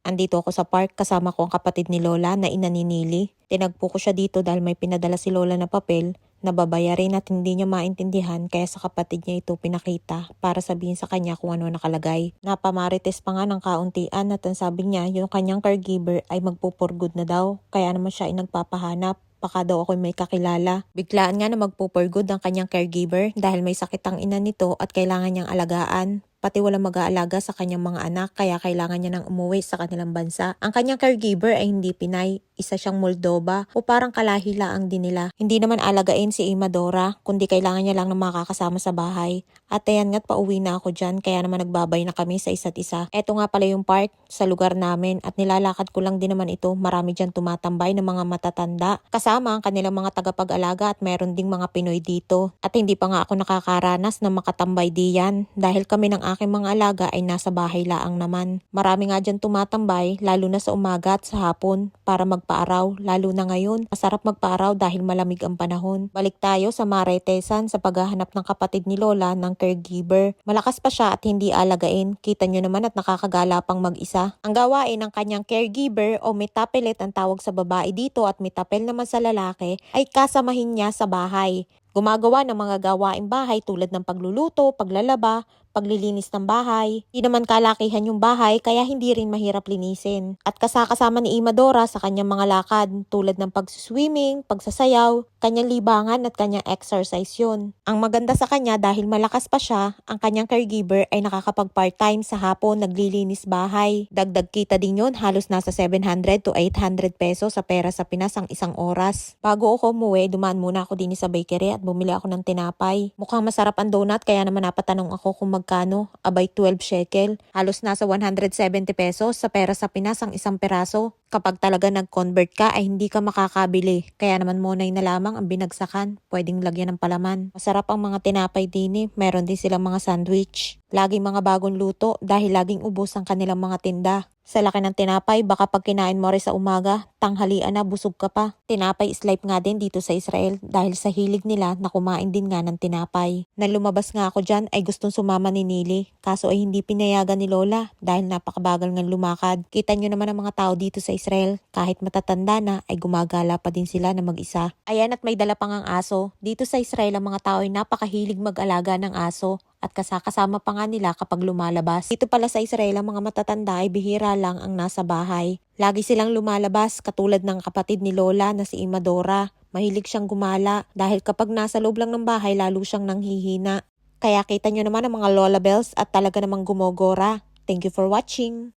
Andito ako sa park kasama ko ang kapatid ni Lola na ina ni Nili. Tinagpo ko siya dito dahil may pinadala si Lola na papel na babayarin at hindi niya maintindihan kaya sa kapatid niya ito pinakita para sabihin sa kanya kung ano nakalagay. Napamarites pa nga ng kauntian at ang sabi niya yung kanyang caregiver ay magpo-for-good na daw kaya naman siya ay nagpapahanap. Baka daw ako may kakilala. Biglaan nga na magpo-for-good ang kanyang caregiver dahil may sakit ang ina nito at kailangan niyang alagaan. Pati walang mag-aalaga sa kanyang mga anak kaya kailangan niya nang umuwi sa kanilang bansa. Ang kanyang caregiver ay hindi Pinay, isa siyang Moldova o parang kalahilaang din nila. Hindi naman alagain si Imadora kundi kailangan niya lang ng makakasama sa bahay. At ayan nga't pauwi na ako dyan kaya naman nagbabay na kami sa isa't isa. Eto nga pala yung park sa lugar namin at nilalakad ko lang din naman ito. Marami dyan tumatambay ng mga matatanda. Kasama ang kanilang mga tagapag-alaga at meron ding mga Pinoy dito. At hindi pa nga ako nakakaranas na makatambay diyan dahil kami ng aking mga alaga ay nasa bahay laang naman. Marami nga dyan tumatambay lalo na sa umaga at sa hapon para magpaaraw. Lalo na ngayon, masarap magpaaraw dahil malamig ang panahon. Balik tayo sa Maritesan sa paghahanap ng kapatid ni Lola ng caregiver. Malakas pa siya at hindi alagain. Kita nyo naman at nakakagala pang mag-isa. Ang gawain ng kanyang caregiver o mitapelit ang tawag sa babae dito at mitapel naman sa lalaki ay kasamahin niya sa bahay. Gumagawa ng mga gawaing bahay tulad ng pagluluto, paglalaba, paglilinis ng bahay. Hindi naman kalakihan yung bahay kaya hindi rin mahirap linisin. At kasama ni Imadora sa kanyang mga lakad tulad ng pag-swimming, pagsasayaw, kanyang libangan at kanyang exercise yun. Ang maganda sa kanya dahil malakas pa siya, ang kanyang caregiver ay nakakapag part-time sa hapon naglilinis bahay. Dagdag kita din yun, halos nasa 700 to 800 pesos sa pera sa Pinas ang isang oras. Bago ako umuwi, dumaan muna ako din sa bakery at bumili ako ng tinapay. Mukhang masarap ang donut kaya naman napatanong ako kung magkano. Abay 12 shekel. Halos nasa 170 pesos sa pera sa Pinas ang isang peraso. Kapag talaga nag-convert ka ay hindi ka makakabili. Kaya naman munay na lamang ang binagsakan. Pwedeng lagyan ng palaman. Masarap ang mga tinapay din eh. Meron din silang mga sandwich. Laging mga bagong luto dahil laging ubos ang kanilang mga tinda. Sa laki ng tinapay, baka pag kinain mo rin sa umaga, tanghalian na busog ka pa. Tinapay is life nga din dito sa Israel dahil sa hilig nila na kumain din nga ng tinapay. Nang lumabas nga ako dyan ay gustong sumama ni Nili. Kaso ay hindi pinayagan ni Lola dahil napakabagal ng lumakad. Kita nyo naman ang mga tao dito sa Israel. Kahit matatanda na ay gumagala pa din sila na mag-isa. Ayan at may dala pang ang aso. Dito sa Israel ang mga tao ay napakahilig mag-alaga ng aso. At kasama pa nga nila kapag lumalabas. Dito pala sa Israel ang mga matatanda ay bihira lang ang nasa bahay. Lagi silang lumalabas katulad ng kapatid ni Lola na si Imadora. Mahilig siyang gumala dahil kapag nasa loob lang ng bahay lalo siyang nanghihina. Kaya kita nyo naman ang mga Lola Bells at talaga namang gumogora. Thank you for watching.